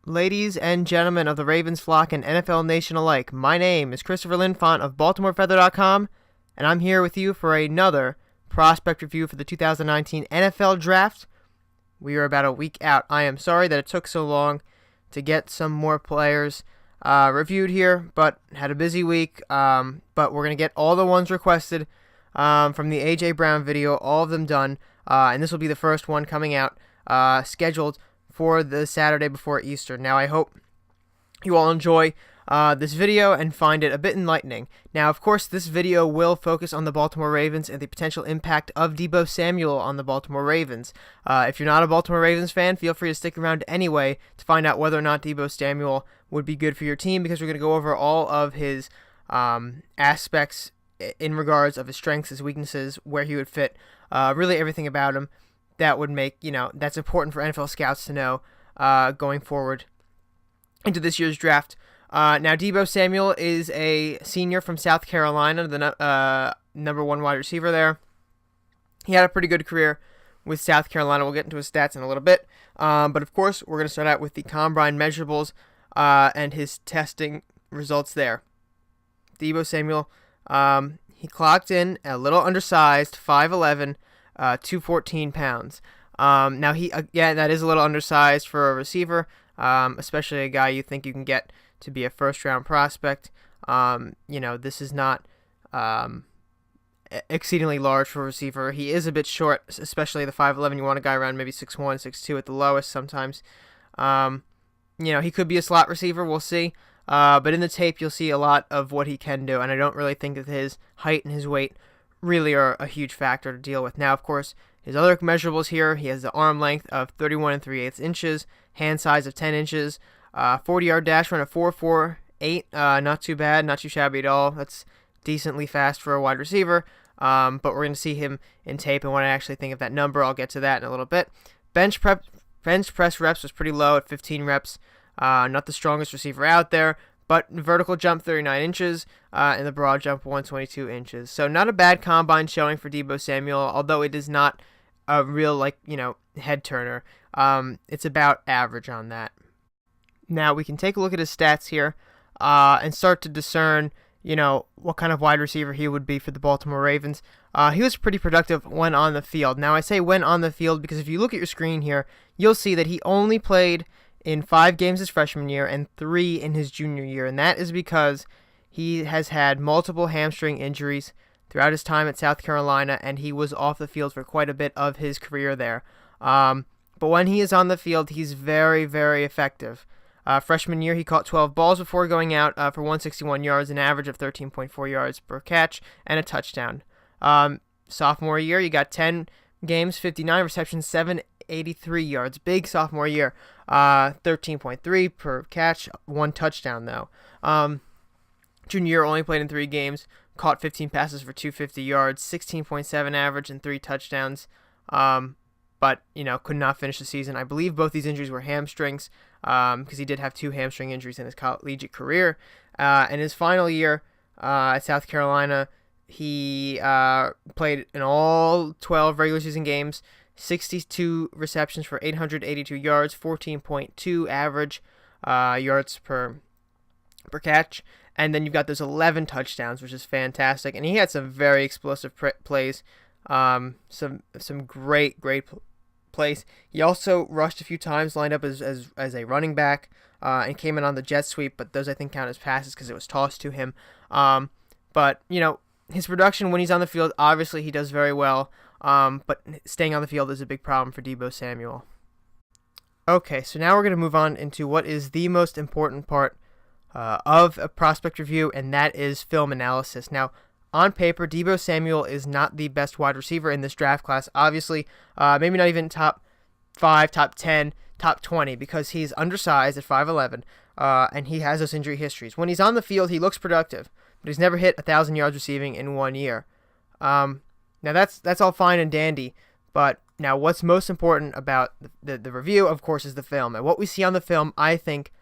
Ladies and gentlemen of the Ravens flock and NFL Nation alike, my name is Christopher Linfont of BaltimoreFeather.com, and I'm here with you for another prospect review for the 2019 NFL Draft. We are about a week out. I am sorry that it took so long to get some more players reviewed here, but had a busy week. But we're going to get all the ones requested from the A.J. Brown video, all of them done, and this will be the first one coming out scheduled for the Saturday before Easter. Now, I hope you all enjoy this video and find it a bit enlightening. Now, of course, this video will focus on the Baltimore Ravens and the potential impact of Deebo Samuel on the Baltimore Ravens. If you're not a Baltimore Ravens fan, feel free to stick around anyway to find out whether or not Deebo Samuel would be good for your team, because we're going to go over all of his aspects in regards of his strengths, his weaknesses, where he would fit, really everything about him that would make, that's important for NFL scouts to know going forward into this year's draft. Now, Deebo Samuel is a senior from South Carolina, the number one wide receiver there. He had a pretty good career with South Carolina. We'll get into his stats in a little bit. But, of course, we're going to start out with the combine measurables and his testing results there. Deebo Samuel, he clocked in a little undersized, 5'11", 214 pounds. Now, that is a little undersized for a receiver, especially a guy you think you can get to be a first-round prospect. This is not exceedingly large for a receiver. He is a bit short, especially the 5'11". You want a guy around maybe 6'1", 6'2" at the lowest sometimes. He could be a slot receiver. We'll see. But in the tape, you'll see a lot of what he can do, and I don't really think that his height and his weight really are a huge factor to deal with. Now, of course, his other measurables here, he has the arm length of 31 3/8 inches, hand size of 10 inches, 40-yard dash run of 4.48, not too bad, not too shabby at all. That's decently fast for a wide receiver, but we're going to see him in tape, and when I actually think of that number, I'll get to that in a little bit. Bench press reps was pretty low at 15 reps, not the strongest receiver out there, but vertical jump 39 inches, and the broad jump 122 inches. So not a bad combine showing for Deebo Samuel, although it is not a real, head turner. It's about average on that. Now, we can take a look at his stats here and start to discern, what kind of wide receiver he would be for the Baltimore Ravens. He was pretty productive when on the field. Now, I say when on the field because if you look at your screen here, you'll see that he only played in 5 games his freshman year and 3 in his junior year, and that is because he has had multiple hamstring injuries throughout his time at South Carolina, and he was off the field for quite a bit of his career there. But when he is on the field, he's very, very effective. Freshman year, he caught 12 balls before going out for 161 yards, an average of 13.4 yards per catch, and a touchdown. Sophomore year, you got 10 games, 59 receptions, 783 yards. Big sophomore year. 13.3 per catch, 1 touchdown though. Junior year only played in 3 games, caught 15 passes for 250 yards, 16.7 average and 3 touchdowns. But could not finish the season. I believe both these injuries were hamstrings, because he did have 2 hamstring injuries in his collegiate career. In his final year at South Carolina, he played in all 12 regular season games, 62 receptions for 882 yards, 14.2 average yards per catch, and then you've got those 11 touchdowns, which is fantastic. And he had some very explosive plays, some great plays. He also rushed a few times, lined up as a running back, and came in on the jet sweep, but those I think count as passes because it was tossed to him. But his production when he's on the field, obviously he does very well. But staying on the field is a big problem for Deebo Samuel. Okay, so now we're going to move on into what is the most important part of a prospect review, and that is film analysis. Now, on paper, Deebo Samuel is not the best wide receiver in this draft class. Obviously, maybe not even top 5, top 10, top 20, because he's undersized at 5'11", and he has those injury histories. When he's on the field, he looks productive, but he's never hit 1,000 yards receiving in 1 year. Now, that's all fine and dandy, but now what's most important about the review, of course, is the film. And what we see on the film, I think,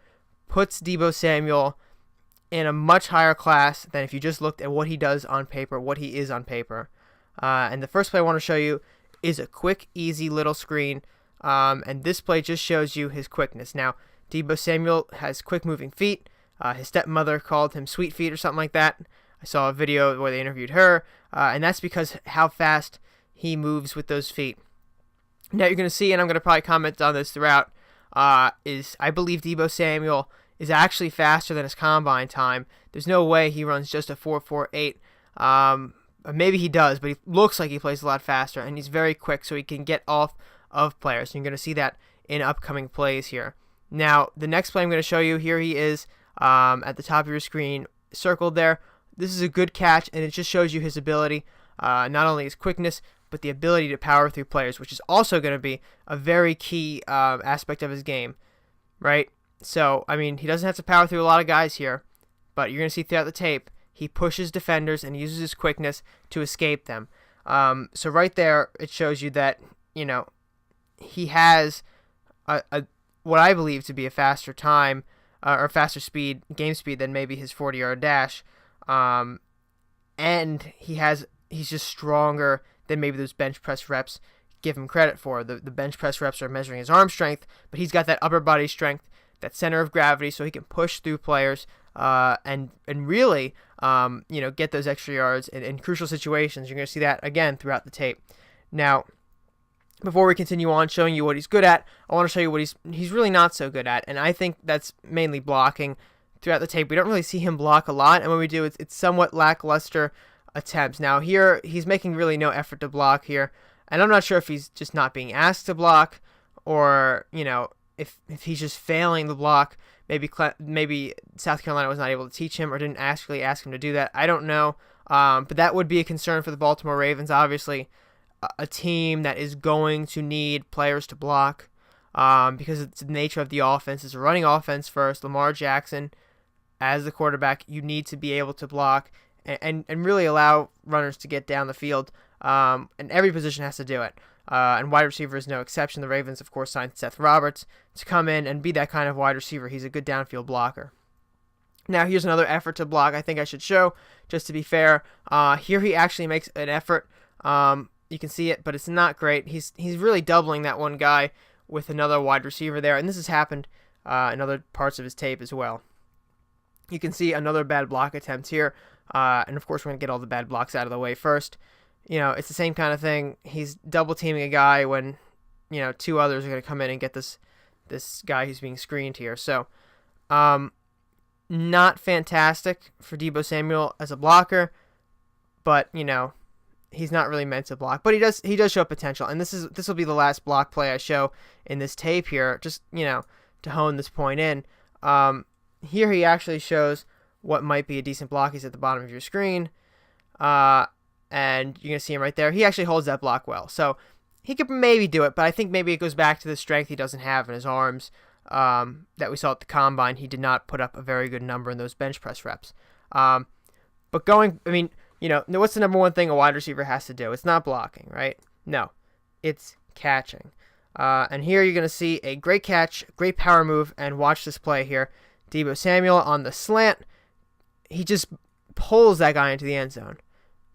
puts Deebo Samuel in a much higher class than if you just looked at what he does on paper, what he is on paper. And the first play I want to show you is a quick, easy little screen, and this play just shows you his quickness. Now, Deebo Samuel has quick moving feet. His stepmother called him sweet feet or something like that. I saw a video where they interviewed her, and that's because how fast he moves with those feet. Now you're going to see, and I'm going to probably comment on this throughout, is I believe Deebo Samuel is actually faster than his combine time. There's no way he runs just a 4.48. Maybe he does, but he looks like he plays a lot faster, and he's very quick, so he can get off of players. And you're going to see that in upcoming plays here. Now, the next play I'm going to show you, here he is at the top of your screen, circled there. This is a good catch, and it just shows you his ability, not only his quickness, but the ability to power through players, which is also going to be a very key aspect of his game, right? So, I mean, he doesn't have to power through a lot of guys here, but you're going to see throughout the tape, he pushes defenders and uses his quickness to escape them. So right there, it shows you that, he has what I believe to be a faster time or faster speed, game speed than maybe his 40-yard dash. And he's just stronger than maybe those bench press reps give him credit for. The bench press reps are measuring his arm strength, but he's got that upper body strength, that center of gravity, so he can push through players and really get those extra yards in crucial situations. You're going to see that again throughout the tape. Now, before we continue on showing you what he's good at, I want to show you what he's really not so good at, and I think that's mainly blocking. Throughout the tape, we don't really see him block a lot, and when we do, it's somewhat lackluster attempts. Now here, he's making really no effort to block here, and I'm not sure if he's just not being asked to block, or if he's just failing the block. Maybe South Carolina was not able to teach him or didn't actually ask him to do that. I don't know, but that would be a concern for the Baltimore Ravens. Obviously, a team that is going to need players to block because it's the nature of the offense. It's a running offense first. Lamar Jackson, as the quarterback, you need to be able to block and really allow runners to get down the field, and every position has to do it. And wide receiver is no exception. The Ravens, of course, signed Seth Roberts to come in and be that kind of wide receiver. He's a good downfield blocker. Now, here's another effort to block I think I should show, just to be fair. Here he actually makes an effort. You can see it, but it's not great. He's really doubling that one guy with another wide receiver there, and this has happened in other parts of his tape as well. You can see another bad block attempt here, and of course we're going to get all the bad blocks out of the way first. It's the same kind of thing. He's double teaming a guy when, two others are going to come in and get this guy who's being screened here. So, not fantastic for Deebo Samuel as a blocker, but, he's not really meant to block. But he does show potential, and this will be the last block play I show in this tape here, just, to hone this point in. Here he actually shows what might be a decent block. He's at the bottom of your screen. And you're going to see him right there. He actually holds that block well. So he could maybe do it, but I think maybe it goes back to the strength he doesn't have in his arms that we saw at the combine. He did not put up a very good number in those bench press reps. But what's the number one thing a wide receiver has to do? It's not blocking, right? No, it's catching. And here you're going to see a great catch, great power move, and watch this play here. Deebo Samuel on the slant. He just pulls that guy into the end zone.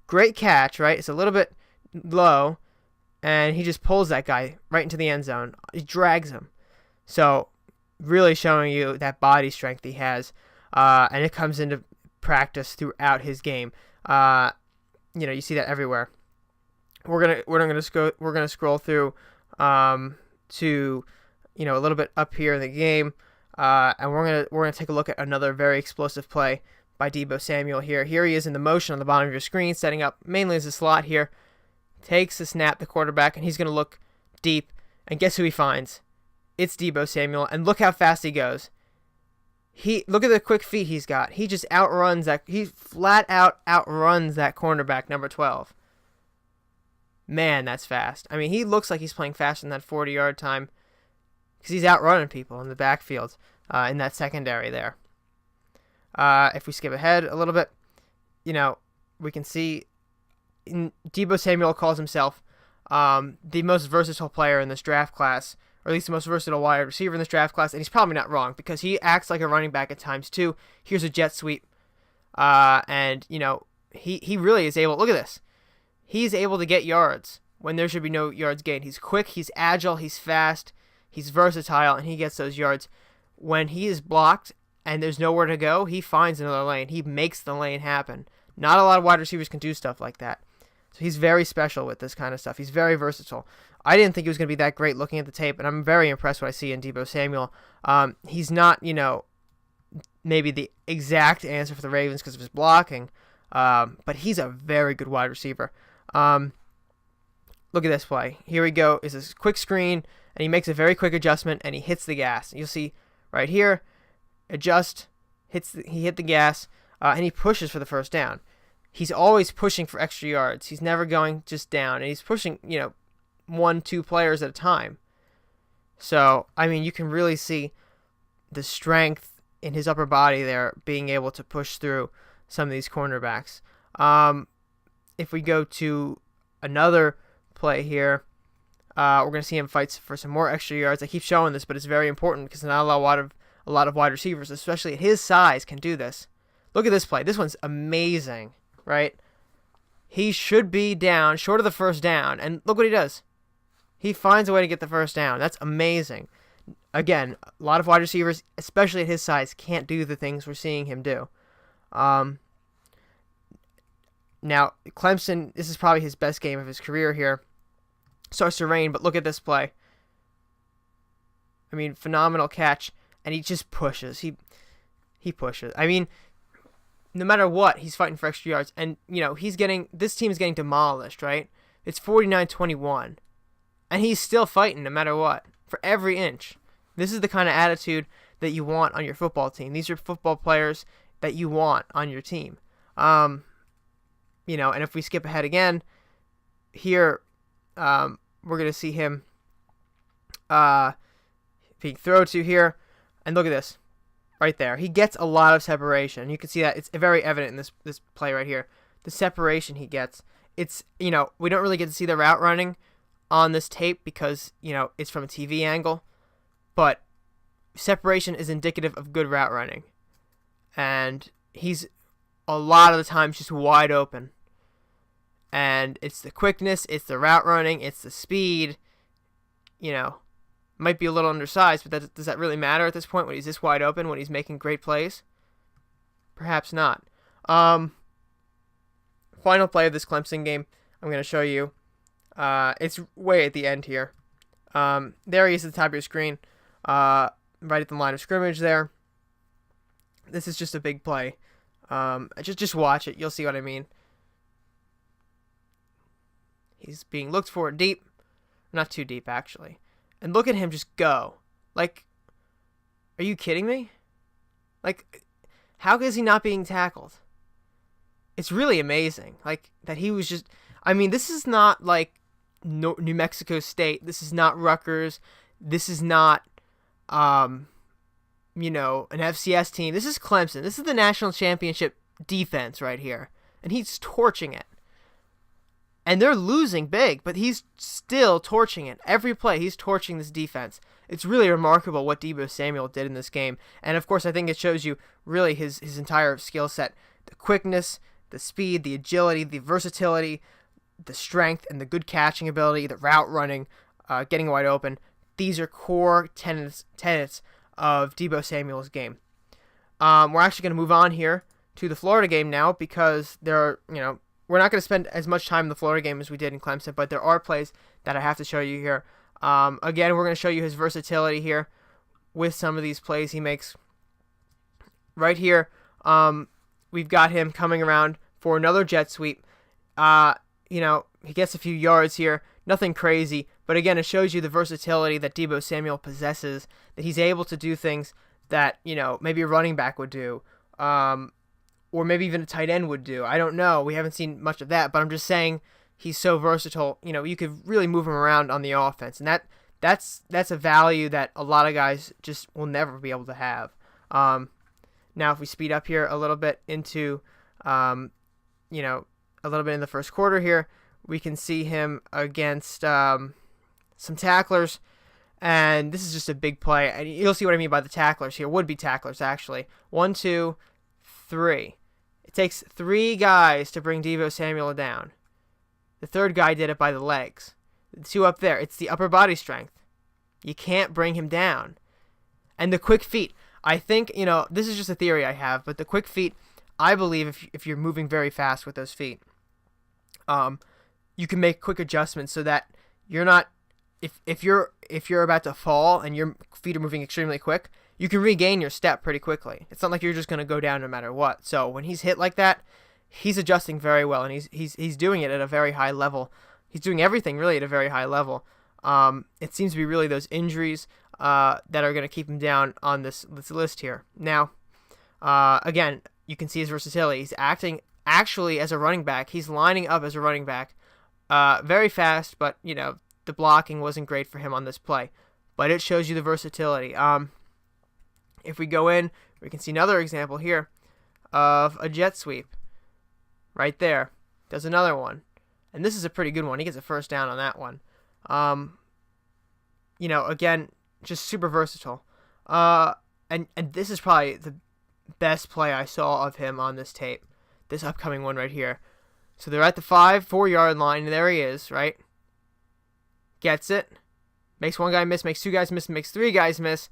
Great catch, right? It's a little bit low, and he just pulls that guy right into the end zone. He drags him. So really showing you that body strength he has, and it comes into practice throughout his game. You see that everywhere. We're gonna scroll through to a little bit up here in the game, and we're gonna take a look at another very explosive play by Deebo Samuel here. Here he is in the motion on the bottom of your screen, setting up mainly as a slot here. Takes the snap, the quarterback, and he's going to look deep. And guess who he finds? It's Deebo Samuel, and look how fast he goes. Look at the quick feet he's got. He just outruns that. He flat out outruns that cornerback, number 12. Man, that's fast. I mean, he looks like he's playing faster than that 40-yard time because he's outrunning people in the backfield in that secondary there. If we skip ahead a little bit, we can see Deebo Samuel calls himself the most versatile player in this draft class, or at least the most versatile wide receiver in this draft class, and he's probably not wrong because he acts like a running back at times too. Here's a jet sweep, and he really is able. Look at this. He's able to get yards when there should be no yards gained. He's quick, he's agile, he's fast, he's versatile, and he gets those yards when he is blocked and there's nowhere to go, he finds another lane. He makes the lane happen. Not a lot of wide receivers can do stuff like that. So he's very special with this kind of stuff. He's very versatile. I didn't think he was going to be that great looking at the tape, and I'm very impressed with what I see in Deebo Samuel. He's not, maybe the exact answer for the Ravens because of his blocking, but he's a very good wide receiver. Look at this play. Here we go. It's a quick screen, and he makes a very quick adjustment, and he hits the gas. You'll see right here, adjust, he hit the gas, and he pushes for the first down. He's always pushing for extra yards. He's never going just down, and he's pushing, 1-2 players at a time. So, you can really see the strength in his upper body there, being able to push through some of these cornerbacks. If we go to another play here, we're going to see him fight for some more extra yards. I keep showing this, but it's very important because not a lot of wide receivers, especially at his size, can do this. Look at this play. This one's amazing, right? He should be down, short of the first down, and look what he does. He finds a way to get the first down. That's amazing. Again, a lot of wide receivers, especially at his size, can't do the things we're seeing him do. Now, Clemson, this is probably his best game of his career here. Starts to rain, but look at this play. Phenomenal catch, and he just pushes. He pushes. No matter what, he's fighting for extra yards, and this team is getting demolished, right? It's 49-21, and he's still fighting no matter what for every inch. This is the kind of attitude that you want on your football team. These are football players that you want on your team. And if we skip ahead again, here, we're going to see him being thrown to here. And look at this. Right there. He gets a lot of separation. You can see that. It's very evident in this play right here. The separation he gets. It's, we don't really get to see the route running on this tape because, it's from a TV angle. But separation is indicative of good route running. And he's a lot of the times just wide open. And it's the quickness, it's the route running, it's the speed. Might be a little undersized, but does that really matter at this point when he's this wide open, when he's making great plays? Perhaps not. Final play of this Clemson game, I'm going to show you. It's way at the end here. There he is at the top of your screen, right at the line of scrimmage there. This is just a big play. Just watch it. You'll see what I mean. He's being looked for deep. Not too deep, actually. And look at him just go. Are you kidding me? How is he not being tackled? It's really amazing. That he was just... this is not, New Mexico State. This is not Rutgers. This is not, an FCS team. This is Clemson. This is the national championship defense right here. And he's torching it. And they're losing big, but he's still torching it. Every play, he's torching this defense. It's really remarkable what Deebo Samuel did in this game. And, of course, I think it shows you really his entire skill set. The quickness, the speed, the agility, the versatility, the strength, and the good catching ability, the route running, getting wide open. These are core tenets of Deebo Samuel's game. We're actually going to move on here to the Florida game now because there are, we're not going to spend as much time in the Florida game as we did in Clemson, but there are plays that I have to show you here. Again, we're going to show you his versatility here with some of these plays he makes. Right here, we've got him coming around for another jet sweep. He gets a few yards here, nothing crazy, but again, it shows you the versatility that Deebo Samuel possesses, that he's able to do things that, maybe a running back would do. Or maybe even a tight end would do. I don't know. We haven't seen much of that, but I'm just saying he's so versatile. You could really move him around on the offense, and that's a value that a lot of guys just will never be able to have. Now, if we speed up here a little bit into, a little bit in the first quarter here, we can see him against some tacklers, and this is just a big play. And you'll see what I mean by the tacklers here. Would-be tacklers, actually. 1, 2, 3. It takes 3 guys to bring Deebo Samuel down. The third guy did it by the legs. The 2 up there, it's the upper body strength. You can't bring him down. And the quick feet. I think, this is just a theory I have, but the quick feet, I believe if you're moving very fast with those feet, you can make quick adjustments so that you're not, if you're about to fall and your feet are moving extremely quick, you can regain your step pretty quickly. It's not like you're just going to go down no matter what. So when he's hit like that, he's adjusting very well, and he's doing it at a very high level. He's doing everything really at a very high level. It seems to be really those injuries that are going to keep him down on this list here. Now, again, you can see his versatility. He's acting actually as a running back. He's lining up as a running back. Very fast, but, the blocking wasn't great for him on this play. But it shows you the versatility. If we go in, we can see another example here of a jet sweep. Right there. Does another one. And this is a pretty good one. He gets a first down on that one. Again, just super versatile. And this is probably the best play I saw of him on this tape. This upcoming one right here. So they're at the 4-yard line, and there he is, right? Gets it. Makes one guy miss, makes two guys miss, makes three guys miss.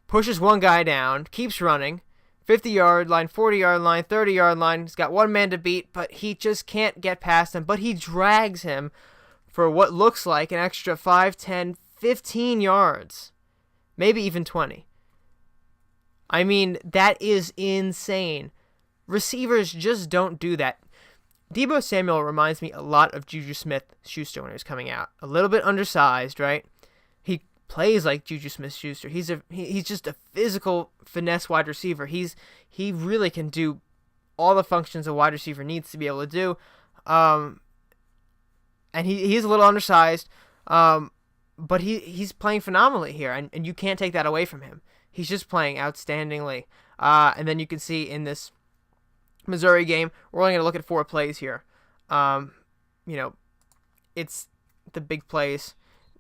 Pushes one guy down, keeps running. 50-yard line, 40-yard line, 30-yard line. He's got one man to beat, but he just can't get past him. But he drags him for what looks like an extra 5, 10, 15 yards. Maybe even 20. I mean, that is insane. Receivers just don't do that. Deebo Samuel reminds me a lot of Juju Smith-Schuster when he was coming out. A little bit undersized, right? He plays like Juju Smith-Schuster. He's just a physical finesse wide receiver. He really can do all the functions a wide receiver needs to be able to do. And he's a little undersized, but he's playing phenomenally here, and you can't take that away from him. He's just playing outstandingly. And then you can see in this Missouri game, we're only going to look at 4 plays here. It's the big plays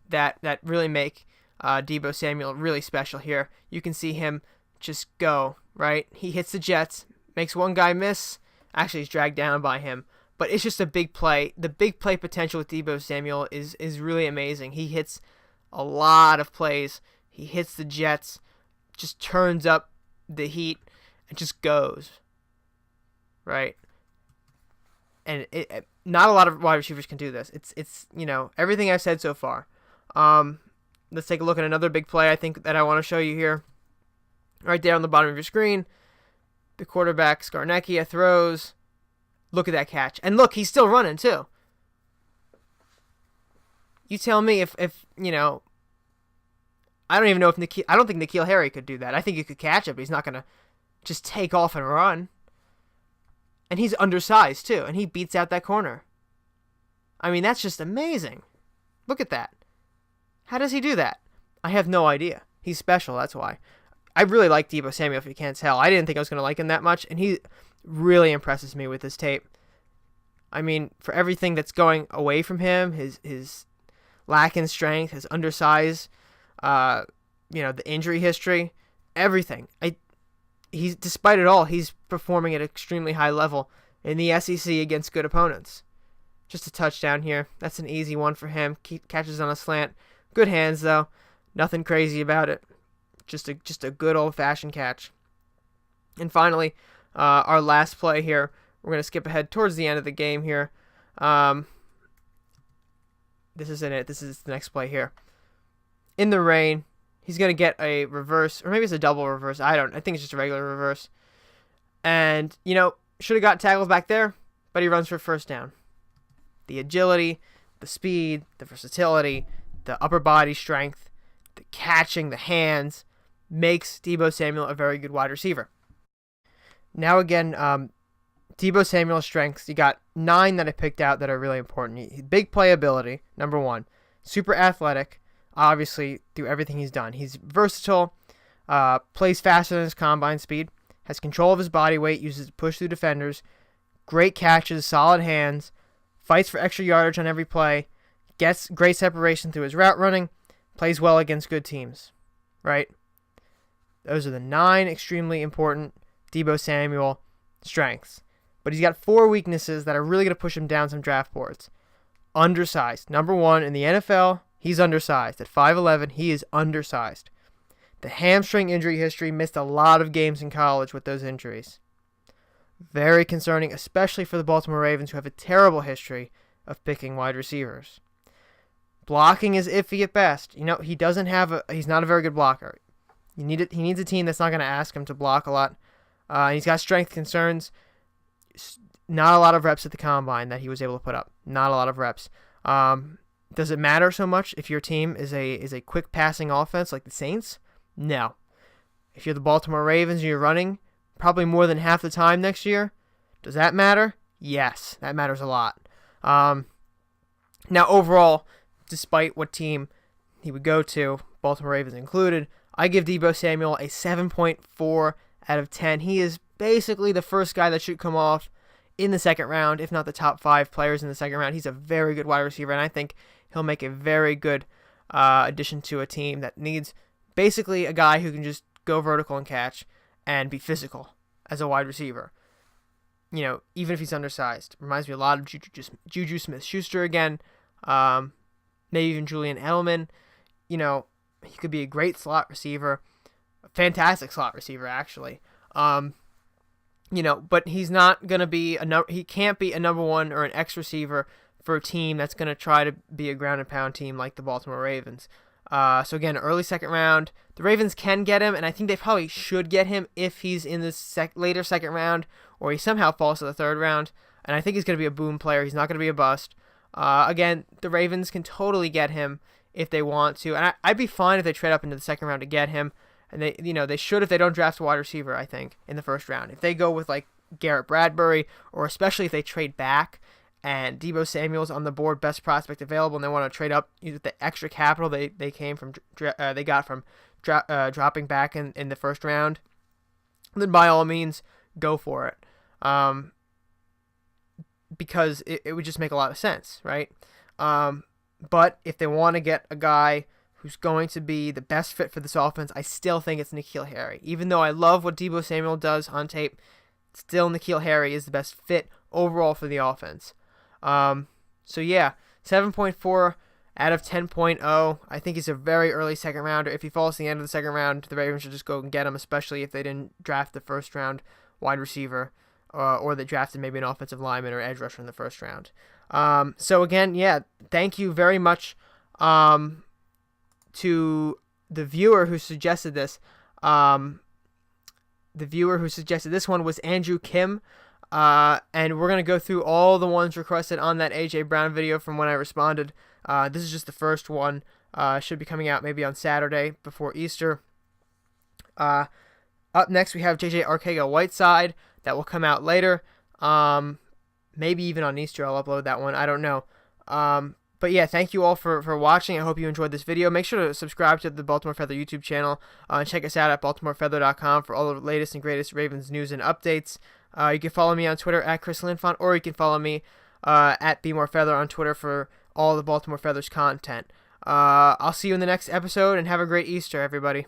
that really make Deebo Samuel really special here. You can see him just go, right? He hits the Jets, makes one guy miss. Actually, he's dragged down by him. But it's just a big play. The big play potential with Deebo Samuel is really amazing. He hits a lot of plays. He hits the Jets, just turns up the heat, and just goes. Right? And not a lot of wide receivers can do this. It's everything I've said so far. Let's take a look at another big play I think that I want to show you here. Right there on the bottom of your screen. The quarterback, Scarnecchia, throws. Look at that catch. And look, he's still running too. You tell me if I don't even know if I don't think N'Keal Harry could do that. I think he could catch it, but he's not going to just take off and run. And he's undersized too, and he beats out that corner. I mean, that's just amazing. Look at that. How does he do that? I have no idea. He's special, that's why. I really like Deebo Samuel, if you can't tell. I didn't think I was going to like him that much, and he really impresses me with this tape. I mean, for everything that's going away from him, his lack in strength, his undersize, the injury history, everything. Despite it all, he's performing at an extremely high level in the SEC against good opponents. Just a touchdown here. That's an easy one for him. Catches on a slant. Good hands, though. Nothing crazy about it. Just a good old-fashioned catch. And finally, our last play here. We're going to skip ahead towards the end of the game here. This isn't it. This is the next play here. In the rain, he's going to get a reverse, or maybe it's a double reverse. I think it's just a regular reverse. And, should have got tackled back there, but he runs for first down. The agility, the speed, the versatility, the upper body strength, the catching, the hands, makes Deebo Samuel a very good wide receiver. Now again, Deebo Samuel's strengths, you got 9 that I picked out that are really important. Big playability, number 1. Super athletic, obviously, through everything he's done. He's versatile, plays faster than his combine speed, has control of his body weight, uses it to push through defenders, great catches, solid hands, fights for extra yardage on every play, gets great separation through his route running, plays well against good teams, right? Those are the 9 extremely important Deebo Samuel strengths. But he's got 4 weaknesses that are really going to push him down some draft boards. Undersized. Number 1, in the NFL, he's undersized. At 5'11", he is undersized. The hamstring injury history, missed a lot of games in college with those injuries. Very concerning, especially for the Baltimore Ravens, who have a terrible history of picking wide receivers. Blocking is iffy at best. He's not a very good blocker. He needs a team that's not going to ask him to block a lot. He's got strength concerns. Not a lot of reps at the combine that he was able to put up. Not a lot of reps. Does it matter so much if your team is a quick passing offense like the Saints? No. If you're the Baltimore Ravens and you're running probably more than half the time next year, does that matter? Yes, that matters a lot. Now, overall, despite what team he would go to, Baltimore Ravens included, I give Deebo Samuel a 7.4 out of 10. He is basically the first guy that should come off in the second round, if not the top 5 players in the second round. He's a very good wide receiver, and I think he'll make a very good addition to a team that needs basically a guy who can just go vertical and catch and be physical as a wide receiver. Even if he's undersized. Reminds me a lot of Juju Smith-Schuster again. Maybe even Julian Edelman. He could be a great slot receiver. A fantastic slot receiver, actually. But he's not going to be he can't be a number 1 or an X receiver for a team that's going to try to be a ground and pound team like the Baltimore Ravens. So again, early second round. The Ravens can get him, and I think they probably should get him if he's in the later second round or he somehow falls to the third round. And I think he's going to be a boom player. He's not going to be a bust. Again, the Ravens can totally get him if they want to, and I'd be fine if they trade up into the second round to get him. And they should if they don't draft a wide receiver, I think, in the first round. If they go with like Garrett Bradbury, or especially if they trade back and Deebo Samuel's on the board, best prospect available, and they want to trade up with the extra capital they got from dropping back in the first round, then by all means go for it. Because it would just make a lot of sense, right? But if they want to get a guy who's going to be the best fit for this offense, I still think it's N'Keal Harry. Even though I love what Deebo Samuel does on tape, still N'Keal Harry is the best fit overall for the offense. So yeah, 7.4 out of 10.0. I think he's a very early second rounder. If he falls to the end of the second round, the Ravens should just go and get him, especially if they didn't draft the first round wide receiver, or they drafted maybe an offensive lineman or edge rusher in the first round. So again, yeah, thank you very much to the viewer who suggested this. The viewer who suggested this one was Andrew Kim. And we're going to go through all the ones requested on that A.J. Brown video from when I responded. This is just the first one. Should be coming out maybe on Saturday before Easter. Up next, we have J.J. Arcega-Whiteside. That will come out later. Maybe even on Easter I'll upload that one. I don't know. But yeah, thank you all for watching. I hope you enjoyed this video. Make sure to subscribe to the Baltimore Feather YouTube channel. And check us out at baltimorefeather.com for all the latest and greatest Ravens news and updates. You can follow me on Twitter at Chris Linfont, or you can follow me at BeMoreFeather on Twitter for all the Baltimore Feathers content. I'll see you in the next episode, and have a great Easter, everybody.